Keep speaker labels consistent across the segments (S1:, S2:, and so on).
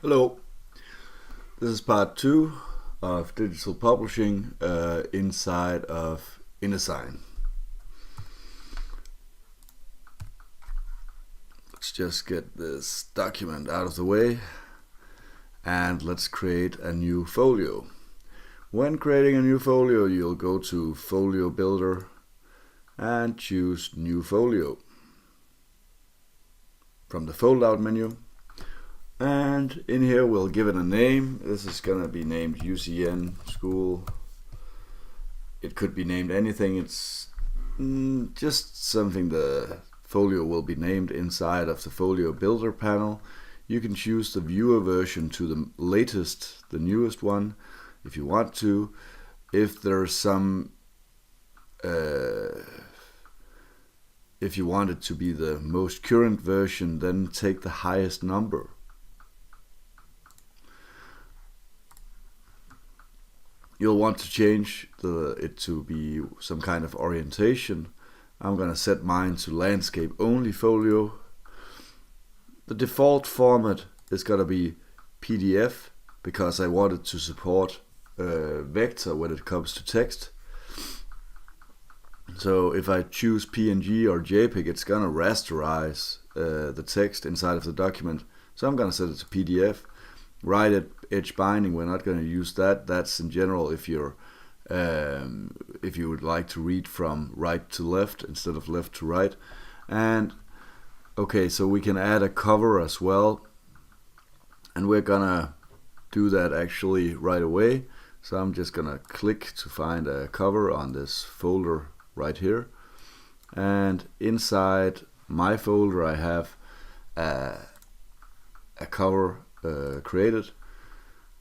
S1: Hello, this is part 2 of digital publishing inside of InDesign. Let's just get this document out of the way and let's create a new folio. When creating a new folio, you'll go to Folio Builder and choose New Folio from the fold out menu. And in here we'll give it a name. This is gonna be named UCN School. It could be named anything. It's just something the folio will be named inside of the Folio Builder panel. You can choose the viewer version to the latest, the newest one, if you want to. If there's some if you want it to be the most current version, then take the highest number. You'll want to change it to be some kind of orientation. I'm gonna set mine to landscape only folio. The default format is gonna be PDF because I wanted to support vector when it comes to text. So if I choose PNG or JPEG, it's gonna rasterize the text inside of the document. So I'm gonna set it to PDF. Right at edge binding, we're not going to use that. That's in general if you're if you would like to read from right to left instead of left to right. And okay, so we can add a cover as well, and we're gonna do that actually right away. So I'm just gonna click to find a cover on this folder right here, and inside my folder I have a cover created,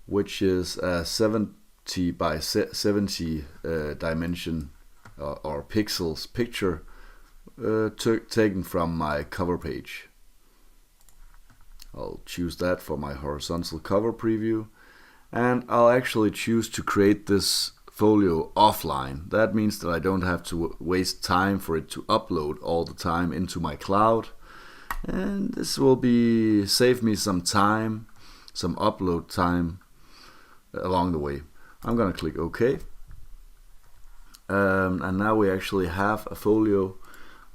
S1: which is a 70 by 70 dimension or pixels picture taken from my cover page. I'll choose that for my horizontal cover preview, and I'll actually choose to create this folio offline. That means that I don't have to waste time for it to upload all the time into my cloud, and this will save me some time, some upload time along the way. I'm gonna click OK, and now we actually have a folio.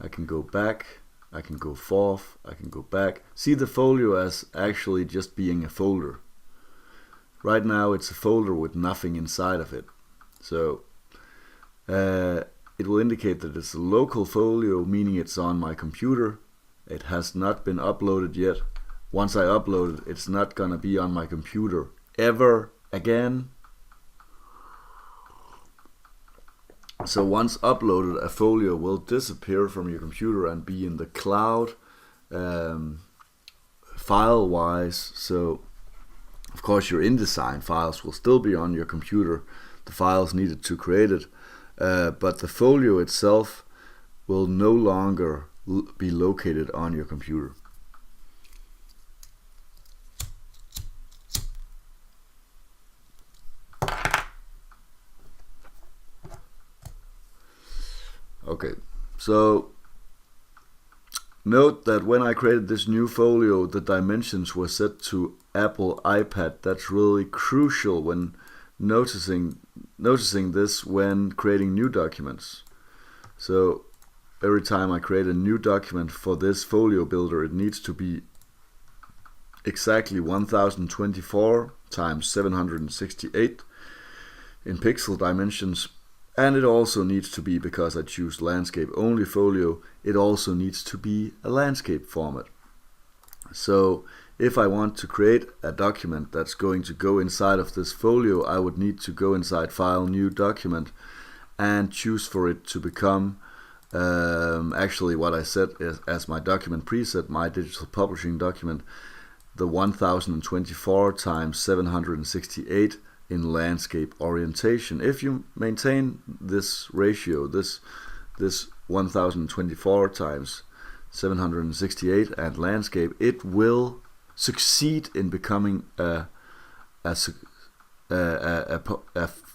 S1: I can go back, I can go forth, I can go back. See the folio as actually just being a folder. Right now it's a folder with nothing inside of it. So it will indicate that it's a local folio, meaning it's on my computer. It has not been uploaded yet. Once I upload it, it's not gonna be on my computer ever again. So once uploaded, a folio will disappear from your computer and be in the cloud file wise. So of course your InDesign files will still be on your computer, the files needed to create it, but the folio itself will no longer be located on your computer. Okay, so note that when I created this new folio, the dimensions were set to Apple iPad. That's really crucial when noticing this when creating new documents. So every time I create a new document for this folio builder, it needs to be exactly 1024 times 768 in pixel dimensions. And it also needs to be, because I choose landscape only folio, it also needs to be a landscape format. So if I want to create a document that's going to go inside of this folio, I would need to go inside File, New Document, and choose for it to become actually what I set as my document preset, my digital publishing document, the 1024 times 768 in landscape orientation. If you maintain this ratio, this 1024 times 768 and landscape, it will succeed in becoming a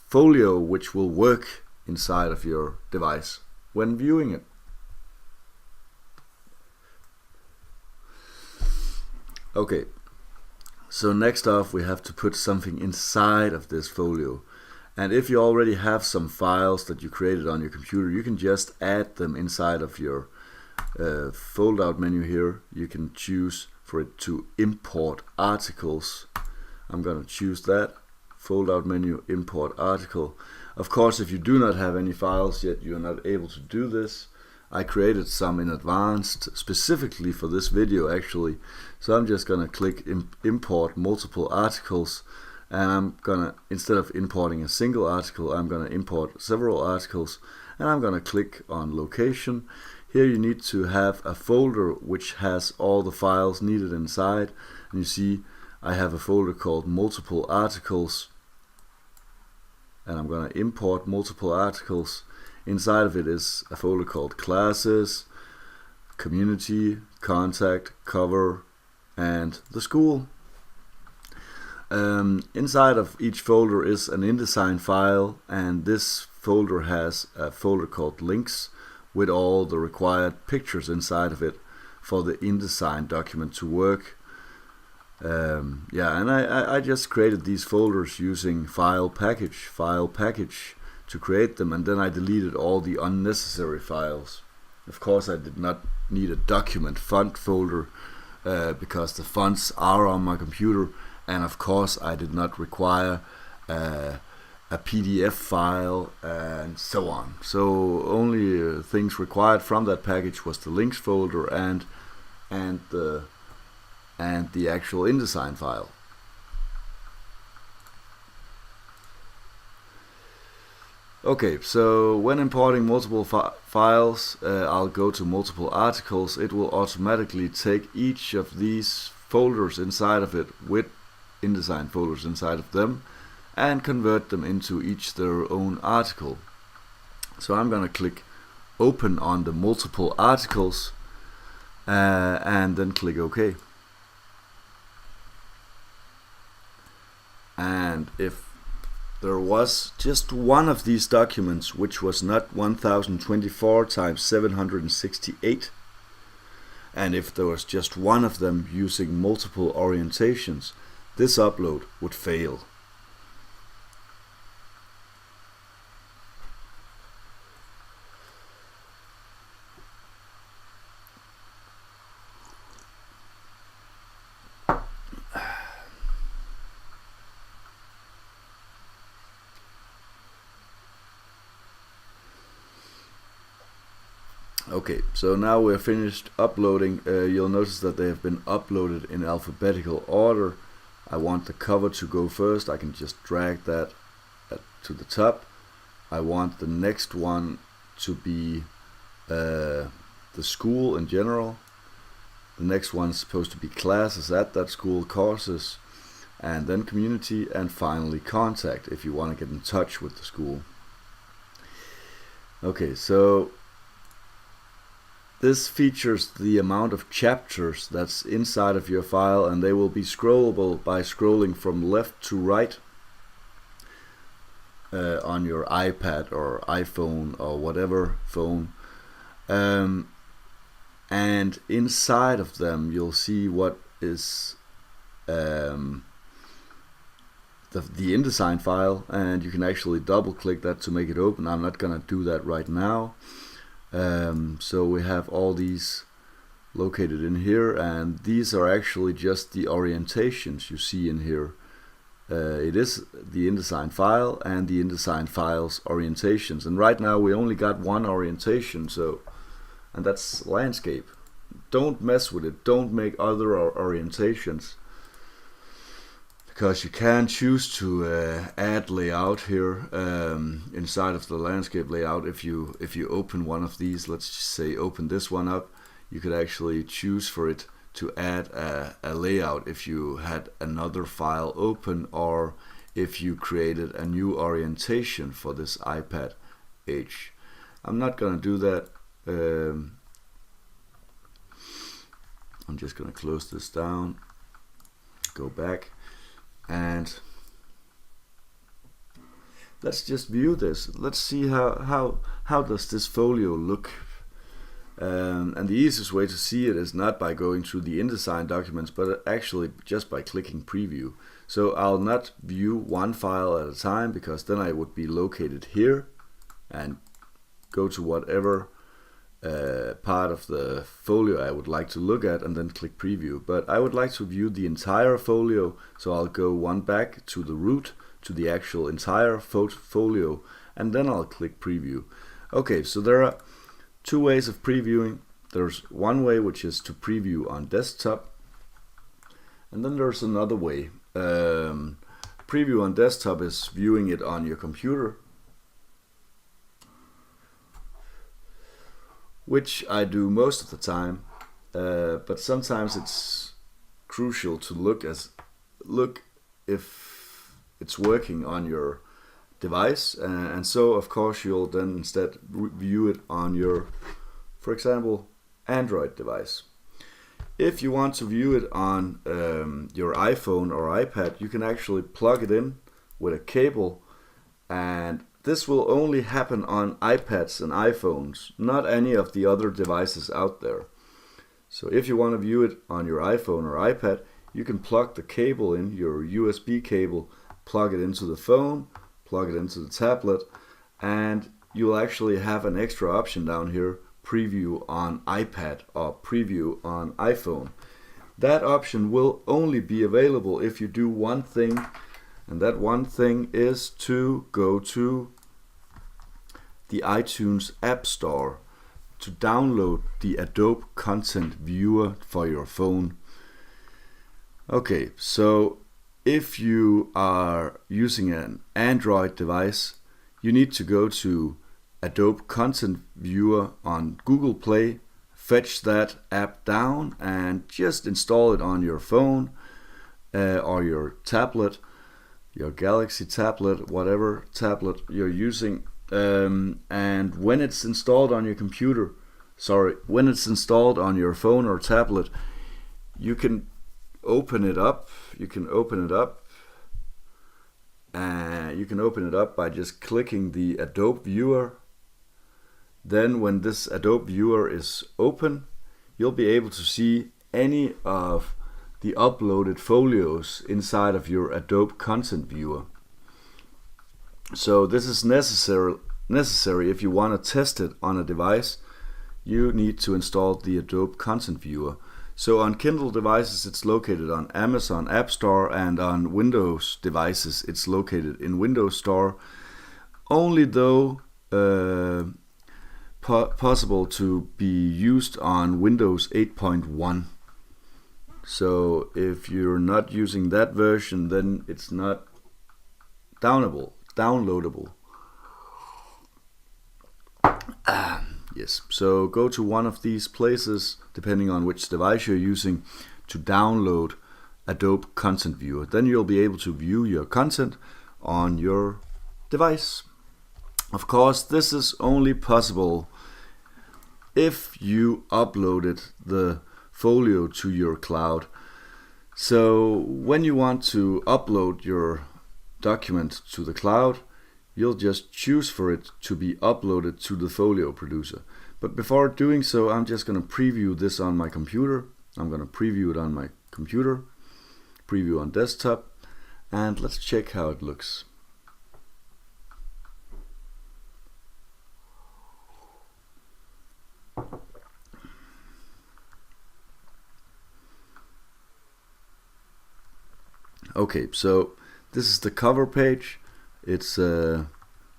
S1: folio which will work inside of your device when viewing it. Okay, So next off, we have to put something inside of this folio. And if you already have some files that you created on your computer, you can just add them inside of your fold out menu here. You can choose for it to import articles. I'm going to choose that. Fold out menu, import article. Of course, if you do not have any files yet, you're not able to do this. I created some in advance specifically for this video actually. So I'm just gonna click import multiple articles, and I'm gonna, instead of importing a single article, I'm gonna import several articles, and I'm gonna click on location. Here you need to have a folder which has all the files needed inside, and you see I have a folder called multiple articles, and I'm gonna import multiple articles. Inside of it is a folder called classes, community, contact, cover, and the school. Inside of each folder is an InDesign file, and this folder has a folder called links with all the required pictures inside of it for the InDesign document to work. Yeah, and I just created these folders using file package to create them, and then I deleted all the unnecessary files. Of course, I did not need a document font folder because the fonts are on my computer, and of course I did not require a PDF file and so on. So only things required from that package was the links folder and the actual InDesign file. Okay, so when importing multiple files, I'll go to multiple articles. It will automatically take each of these folders inside of it with InDesign folders inside of them and convert them into each their own article. So I'm going to click open on the multiple articles and then click OK. And if there was just one of these documents which was not 1024 times 768, and if there was just one of them using multiple orientations, this upload would fail. Okay, so now we're finished uploading. You'll notice that they have been uploaded in alphabetical order. I want the cover to go first. I can just drag that to the top. I want the next one to be the school in general. The next one's supposed to be classes at that school, courses, and then community, and finally contact if you want to get in touch with the school. Okay, so this features the amount of chapters that's inside of your file, and they will be scrollable by scrolling from left to right on your iPad or iPhone or whatever phone. And inside of them you'll see what is the InDesign file, and you can actually double click that to make it open. I'm not gonna do that right now. So we have all these located in here, and these are actually just the orientations you see in here. It is the InDesign file and the InDesign file's orientations, and right now we only got one orientation, and that's landscape. Don't mess with it, don't make other orientations, because you can choose to add layout here inside of the landscape layout. If you open one of these, let's just say open this one up, you could actually choose for it to add a layout if you had another file open, or if you created a new orientation for this iPad H. I'm not gonna do that. I'm just gonna close this down, go back, and let's just view this. Let's see how does this folio look And the easiest way to see it is not by going through the InDesign documents, but actually just by clicking preview. So I'll not view one file at a time, because then I would be located here and go to whatever part of the folio I would like to look at and then click preview. But I would like to view the entire folio, so I'll go one back to the root, to the actual entire folio, and then I'll click preview. Okay, so there are two ways of previewing. There's one way, which is to preview on desktop, and then there's another way. Preview on desktop is viewing it on your computer, which I do most of the time, but sometimes it's crucial to look if it's working on your device, and so of course you'll then instead view it on your, for example, Android device. If you want to view it on your iPhone or iPad, you can actually plug it in with a cable, and this will only happen on iPads and iPhones, not any of the other devices out there. So if you want to view it on your iPhone or iPad, you can plug the cable in, your USB cable, plug it into the phone, plug it into the tablet, and you'll actually have an extra option down here, preview on iPad or preview on iPhone. That option will only be available if you do one thing, and that one thing is to go to the iTunes App Store to download the Adobe Content Viewer for your phone. Okay, so if you are using an Android device, you need to go to Adobe Content Viewer on Google Play, fetch that app down, and just install it on your phone or your tablet, your Galaxy tablet, whatever tablet you're using. And when it's installed on your computer, when it's installed on your phone or tablet, you can open it up. You can open it up by just clicking the Adobe Viewer. Then when this Adobe Viewer is open, you'll be able to see any of the uploaded folios inside of your Adobe Content Viewer. So this is necessary if you want to test it on a device. You need to install the Adobe Content Viewer. So on Kindle devices, it's located on Amazon App Store, and on Windows devices, it's located in Windows Store. Only though possible to be used on Windows 8.1. So if you're not using that version, then it's not downloadable. Yes, so go to one of these places, depending on which device you're using, to download Adobe Content Viewer. Then you'll be able to view your content on your device. Of course, this is only possible if you uploaded the folio to your cloud. So when you want to upload your document to the cloud, you'll just choose for it to be uploaded to the folio producer. But before doing so, I'm just going to preview this on my computer. I'm going to preview it on my computer, preview on desktop, and let's check how it looks. Okay, so this is the cover page. It's and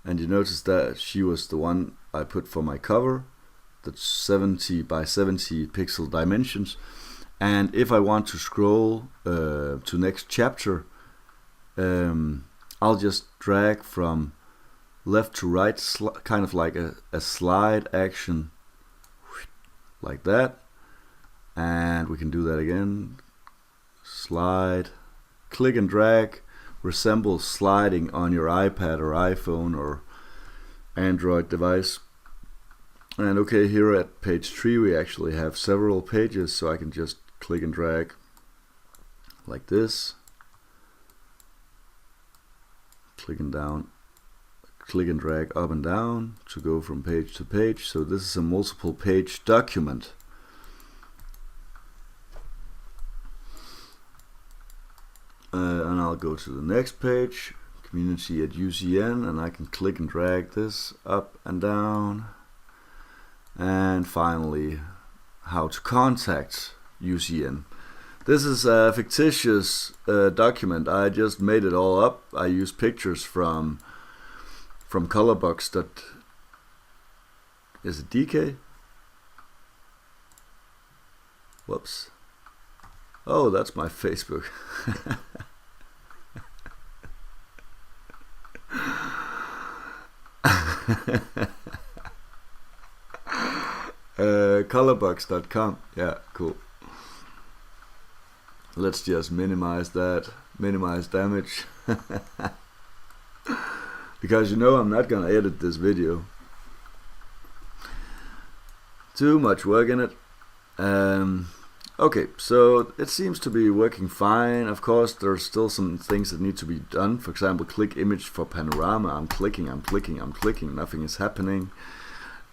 S1: you notice that she was the one I put for my cover. That's 70 by 70 pixel dimensions. And if I want to scroll to next chapter, I'll just drag from left to right, kind of like a slide action, like that. And we can do that again. Slide, click and drag, resembles sliding on your iPad or iPhone or Android device. And okay, here at page 3 we actually have several pages, so I can just click and drag like this, clicking down, click and drag up and down to go from page to page. So this is a multiple page document. And I'll go to the next page, community at UCN, and I can click and drag this up and down. And finally, how to contact UCN. This is a fictitious document. I just made it all up. I use pictures from Colorbox. Is it DK? Whoops. Oh, that's my Facebook. Colorbox.com. Yeah, cool. Let's just minimize that, minimize damage. Because you know I'm not gonna edit this video. Too much work in it. Okay, so it seems to be working fine. Of course, there's still some things that need to be done. For example, click image for panorama. I'm clicking, nothing is happening.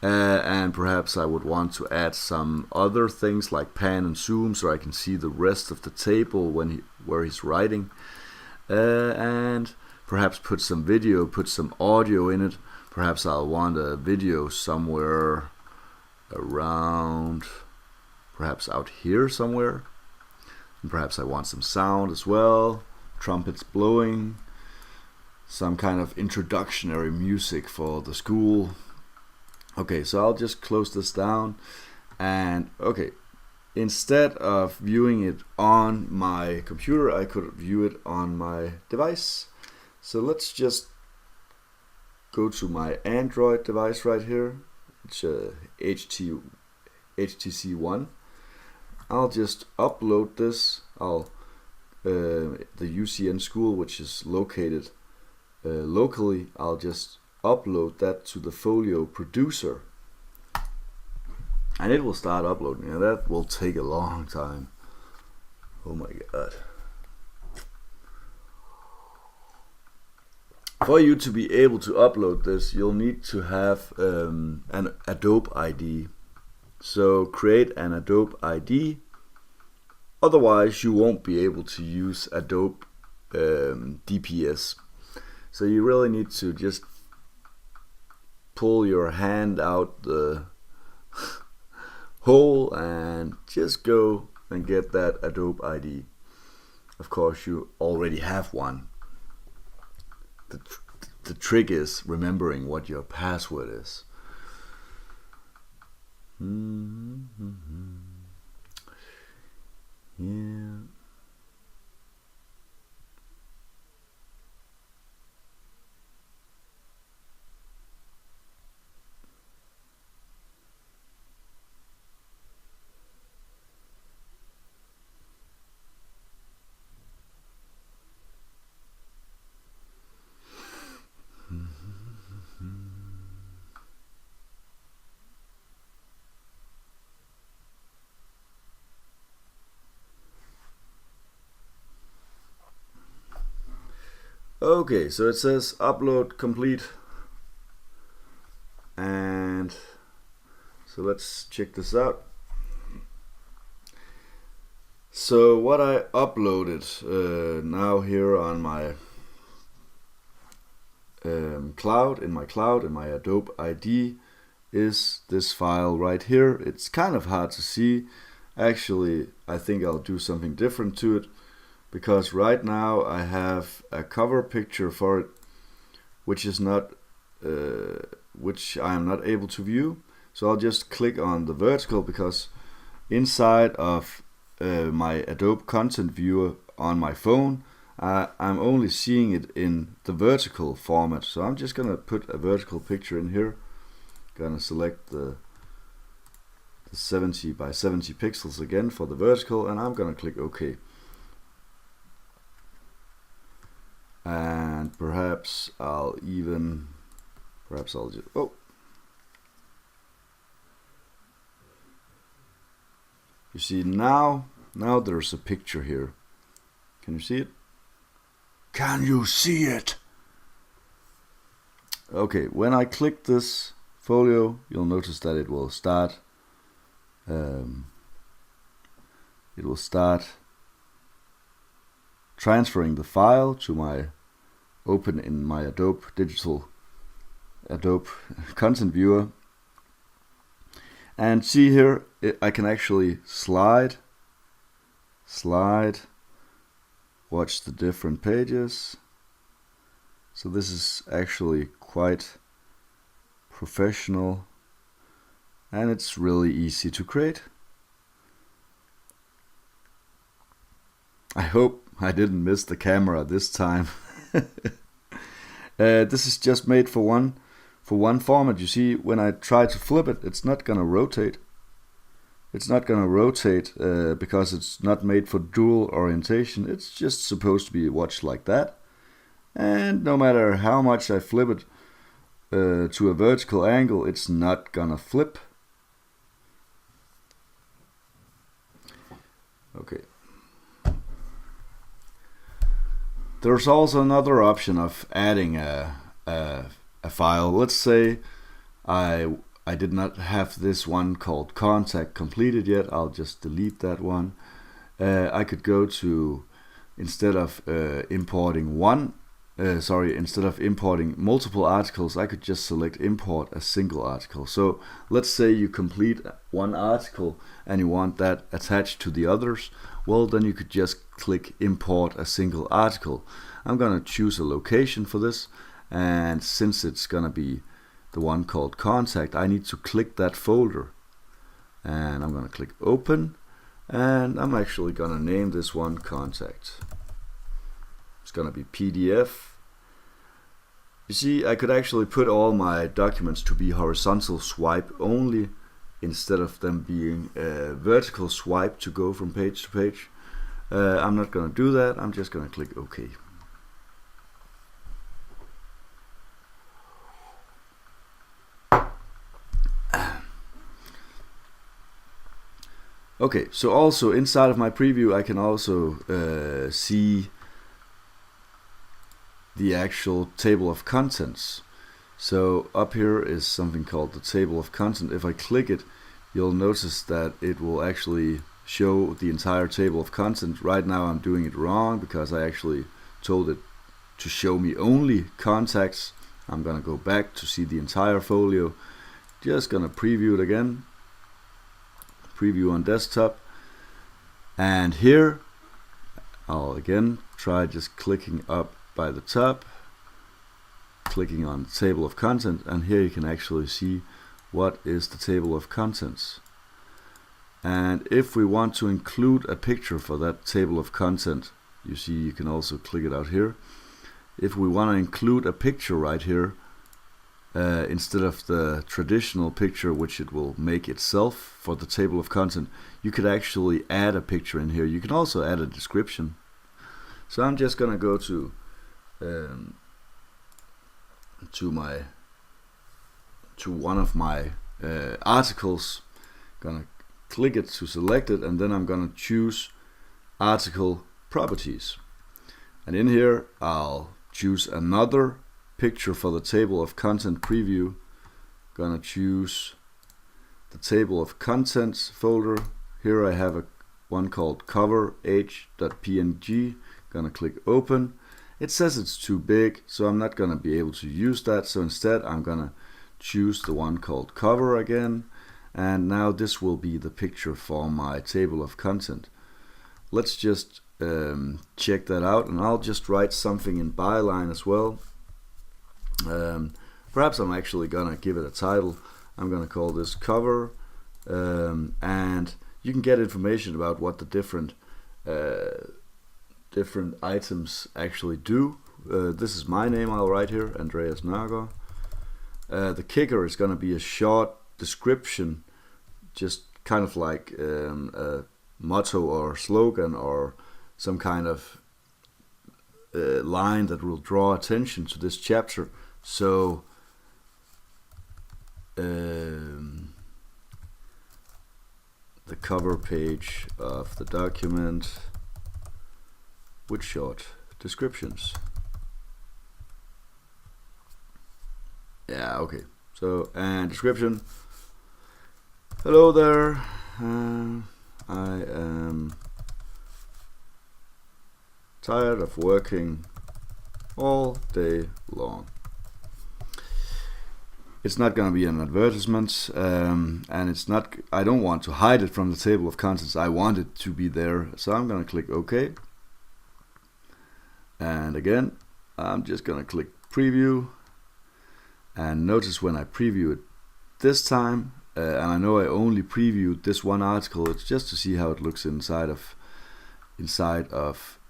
S1: And perhaps I would want to add some other things like pan and zoom so I can see the rest of the table where he's writing. And perhaps put some video, put some audio in it. Perhaps I'll want a video somewhere around, perhaps out here somewhere. And perhaps I want some sound as well, trumpets blowing, some kind of introductory music for the school. Okay, so I'll just close this down, and okay, instead of viewing it on my computer, I could view it on my device. So let's just go to my Android device right here. It's HTC One. I'll just upload this. The UCN school, which is located locally, I'll just upload that to the folio producer, and it will start uploading. Now that will take a long time. Oh my god. For you to be able to upload this, you'll need to have an Adobe ID. So create an Adobe ID, otherwise you won't be able to use Adobe DPS. So you really need to just pull your hand out the hole and just go and get that Adobe ID. Of course, you already have one. The trick is remembering what your password is. Yeah. Okay, so it says upload complete, and so let's check this out. So what I uploaded now here on my cloud, in my Adobe ID, is this file right here. It's kind of hard to see. Actually, I think I'll do something different to it, because right now I have a cover picture for it, which I am not able to view. So I'll just click on the vertical, because inside of my Adobe Content Viewer on my phone, I'm only seeing it in the vertical format. So I'm just gonna put a vertical picture in here. Gonna select the 70 by 70 pixels again for the vertical, and I'm gonna click OK. And perhaps I'll just, oh, you see now there's a picture here. Can you see it? Can you see it? Okay, when I click this folio, you'll notice that it will start transferring the file to my open in my Adobe content viewer. And see here, I can actually slide, watch the different pages. So this is actually quite professional, and it's really easy to create. I hope I didn't miss the camera this time. This is just made for one format. You see, when I try to flip it, it's not gonna rotate. It's not gonna rotate because it's not made for dual orientation. It's just supposed to be watched like that. And no matter how much I flip it to a vertical angle, it's not gonna flip. Okay. There's also another option of adding a file. Let's say I did not have this one called contact completed yet. I'll just delete that one. I could go to, instead of importing multiple articles, I could just select import a single article. So let's say you complete one article and you want that attached to the others. Well, then you could just click import a single article. I'm gonna choose a location for this, and since it's gonna be the one called contact, I need to click that folder, and I'm gonna click open, and I'm actually gonna name this one contact. It's gonna be PDF. You see, I could actually put all my documents to be horizontal swipe only, instead of them being a vertical swipe to go from page to page. I'm not gonna do that. I'm just gonna click OK. Okay, so also inside of my preview, I can also see the actual table of contents. So up here is something called the table of content. If I click it, you'll notice that it will actually show the entire table of content. Right now I'm doing it wrong because I actually told it to show me only contacts. I'm gonna go back to see the entire folio. Just gonna preview it again. Preview on desktop, and here I'll again try just clicking up by the top, clicking on the table of content, and here you can actually see what is the table of contents. And if we want to include a picture for that table of content, you see you can also click it out here. If we want to include a picture right here, instead of the traditional picture which it will make itself for the table of content, you could actually add a picture in here. You can also add a description. So I'm just gonna go to one of my articles, gonna click it to select it, and then I'm gonna choose article properties, and in here I'll choose another picture for the table of content preview. Gonna choose the table of contents folder. Here I have one called cover h.png. Gonna click open. It says it's too big, so I'm not gonna be able to use that. So instead I'm gonna choose the one called cover again, and now this will be the picture for my table of content. Let's just check that out, and I'll just write something in byline as well. Perhaps I'm actually gonna give it a title. I'm gonna call this cover, and you can get information about what the different items actually do. This is my name. I'll write here, Andreas Nørgaard. The kicker is gonna be a short description, just kind of like a motto or slogan or some kind of line that will draw attention to this chapter. So the cover page of the document with short descriptions. Yeah, okay. So, and description. Hello there. I am tired of working all day long. It's not going to be an advertisement, and it's not. I don't want to hide it from the table of contents. I want it to be there, so I'm going to click OK. And again, I'm just going to click Preview. And notice when I preview it this time, and I know I only previewed this one article. It's just to see how it looks inside of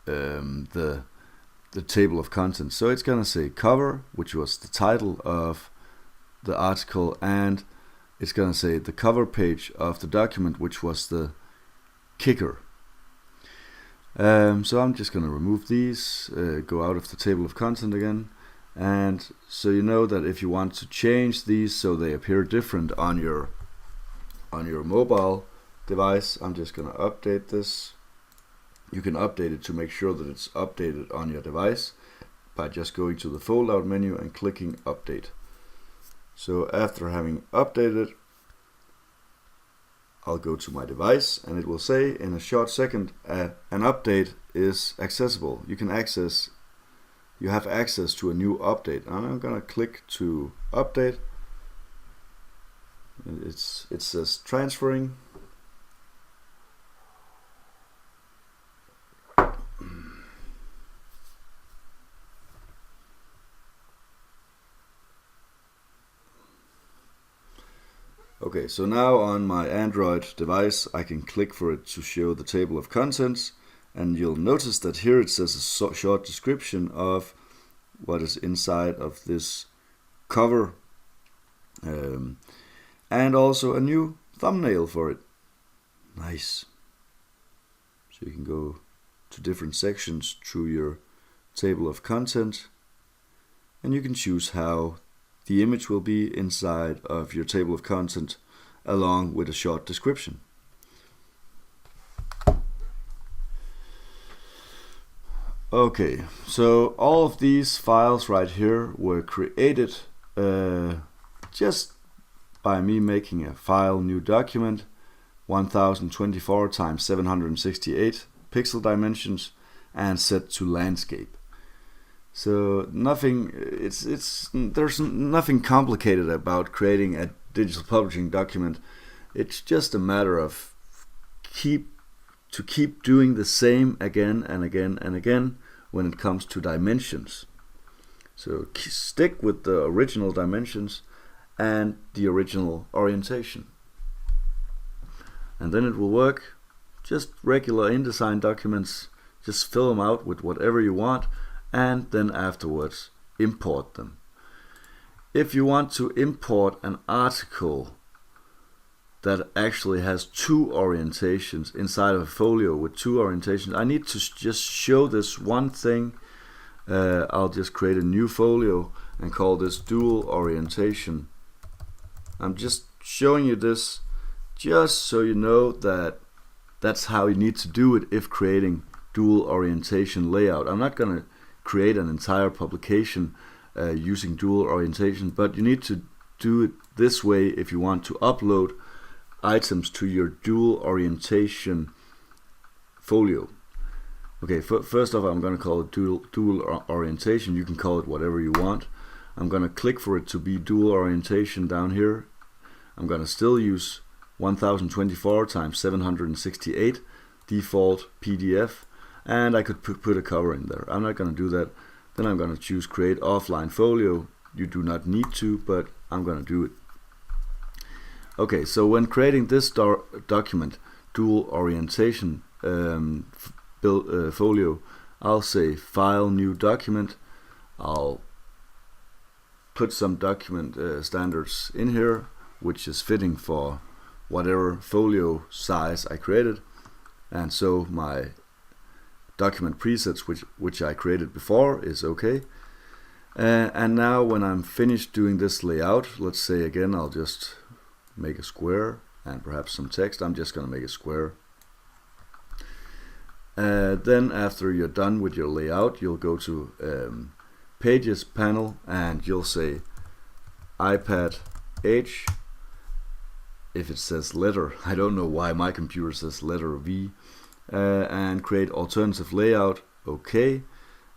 S1: the table of contents. So it's going to say cover, which was the title of the article, and it's going to say the cover page of the document, which was the kicker. So I'm just going to remove these, go out of the table of content again, and so you know that if you want to change these so they appear different on your mobile device, I'm just going to update this. You can update it to make sure that it's updated on your device by just going to the fold-out menu and clicking Update. So after having updated, I'll go to my device and it will say in a short second an update is accessible. You have access to a new update. And I'm going to click to update. It says transferring. Okay, so now on my Android device I can click for it to show the table of contents, and you'll notice that here it says a short description of what is inside of this cover, and also a new thumbnail for it. Nice. So you can go to different sections through your table of content, and you can choose how the image will be inside of your table of content along with a short description. Okay, so all of these files right here were created just by me making a file new document, 1024 times 768 pixel dimensions, and set to landscape. So there's nothing complicated about creating a digital publishing document. It's just a matter of keep doing the same again and again and again when it comes to dimensions. So stick with the original dimensions and the original orientation, and then it will work. Just regular InDesign documents, just fill them out with whatever you want, and then afterwards import them. If you want to import an article that actually has two orientations inside of a folio with two orientations, I need to just show this one thing. I'll just create a new folio and call this dual orientation. I'm just showing you this just so you know that that's how you need to do it if creating dual orientation layout. I'm not going to create an entire publication using dual orientation, but you need to do it this way if you want to upload items to your dual orientation folio. Okay, first off, I'm going to call it dual orientation. You can call it whatever you want. I'm going to click for it to be dual orientation down here. I'm going to still use 1024 times 768 default PDF, and I could put a cover in there. I'm not going to do that. Then I'm going to choose create offline folio. You do not need to, but I'm going to do it. Okay, so when creating this document, dual orientation folio, I'll say file new document. I'll put some document standards in here, which is fitting for whatever folio size I created. And so my document presets which I created before is okay. And now when I'm finished doing this layout, let's say again I'll just make a square and perhaps some text. I'm just going to make a square. Then after you're done with your layout, you'll go to Pages panel and you'll say iPad H. If it says letter, I don't know why my computer says letter V. And create alternative layout, okay.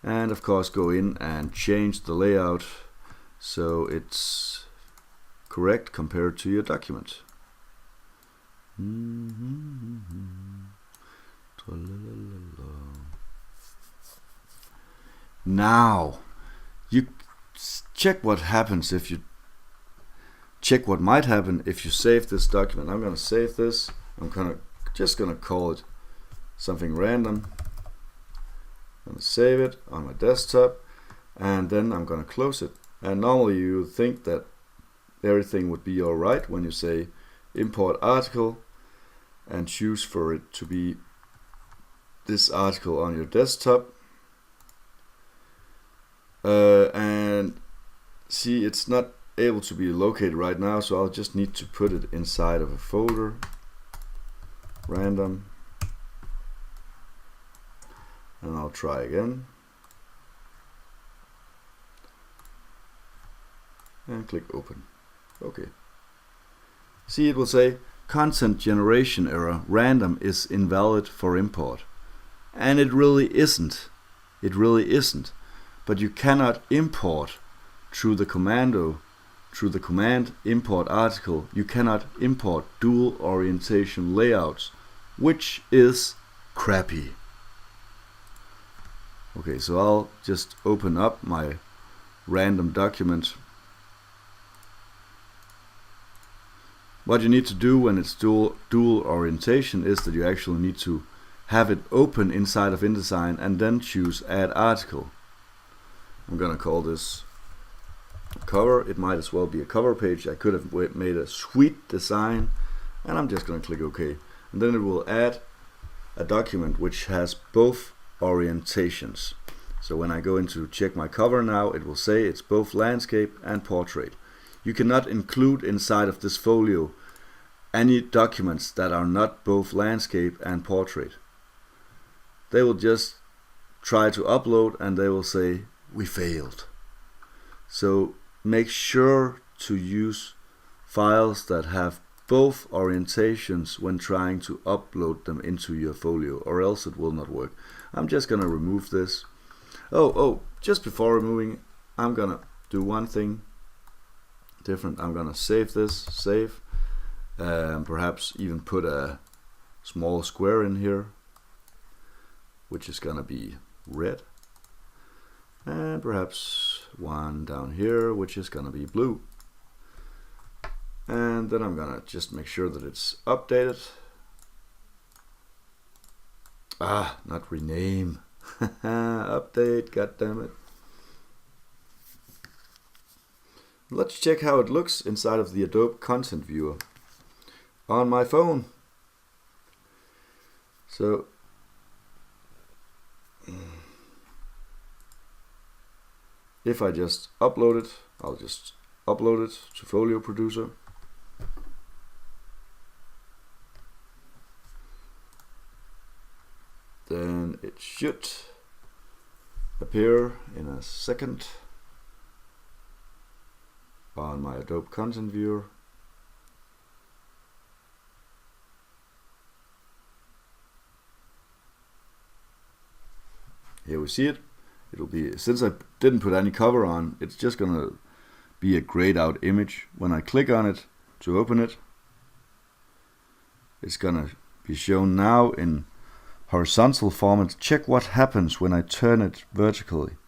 S1: And of course go in and change the layout so it's correct compared to your document. Now you check what happens if you check what might happen if you save this document. I'm gonna save this. I'm just gonna call it something random. I'm gonna save it on my desktop and then I'm gonna close it. And normally you think that everything would be alright when you say import article and choose for it to be this article on your desktop. And see, it's not able to be located right now, so I'll just need to put it inside of a folder, random, and I'll try again and click open. Okay. See, it will say content generation error, random is invalid for import. And it really isn't. It really isn't. But you cannot import through the command import article. You cannot import dual orientation layouts, which is crappy. Okay, so I'll just open up my random document. What you need to do when it's dual orientation is that you actually need to have it open inside of InDesign and then choose add article. I'm gonna call this cover. It might as well be a cover page. I could have made a sweet design, and I'm just gonna click OK. And then it will add a document which has both orientations. So when I go into check my cover now, it will say it's both landscape and portrait. You cannot include inside of this folio any documents that are not both landscape and portrait. They will just try to upload and they will say we failed. So make sure to use files that have both orientations when trying to upload them into your folio, or else it will not work. I'm just gonna remove this. Just before removing, I'm gonna do one thing different. I'm gonna save this, perhaps even put a small square in here, which is gonna be red, and perhaps one down here which is gonna be blue. And then I'm gonna just make sure that it's updated. Not rename. Update, goddammit. Let's check how it looks inside of the Adobe Content Viewer on my phone. So if I just upload it, I'll just upload it to Folio Producer. Then it should appear in a second on my Adobe Content Viewer. Here we see it. It'll be, since I didn't put any cover on, it's just gonna be a grayed out image. When I click on it to open it, it's gonna be shown now in horizontal format. Check what happens when I turn it vertically.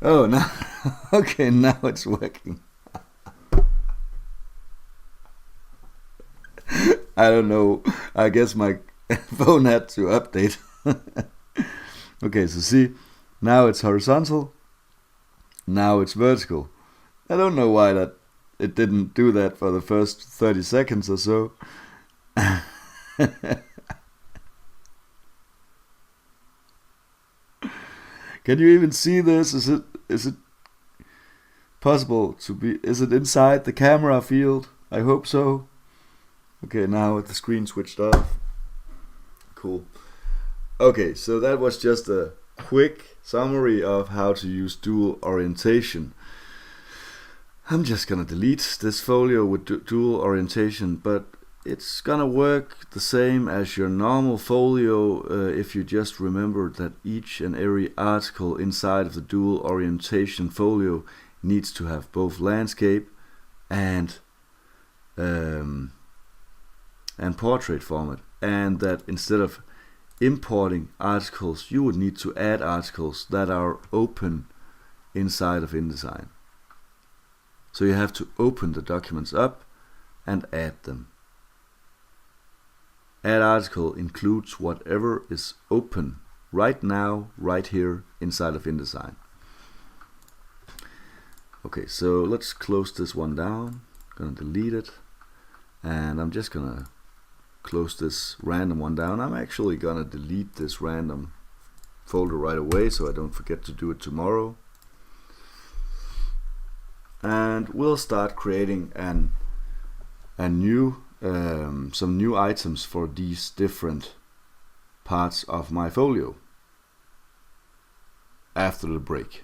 S1: Oh, now, okay, now it's working. I don't know, I guess my phone had to update. Okay, so see, now it's horizontal, now it's vertical. I don't know why that it didn't do that for the first 30 seconds or so. Can you even see this? Is it possible to be? Is it inside the camera field? I hope so. Okay, now with the screen switched off. Cool. Okay, so that was just a quick summary of how to use dual orientation. I'm just gonna delete this folio with dual orientation, but it's gonna work the same as your normal folio if you just remember that each and every article inside of the dual orientation folio needs to have both landscape and portrait format, and that instead of importing articles, you would need to add articles that are open inside of InDesign. So you have to open the documents up and add them. Add article includes whatever is open right now, right here inside of InDesign. Okay, so let's close this one down. I'm gonna delete it, and I'm just gonna close this random one down. I'm actually gonna delete this random folder right away so I don't forget to do it tomorrow. And we'll start creating some new items for these different parts of my folio after the break.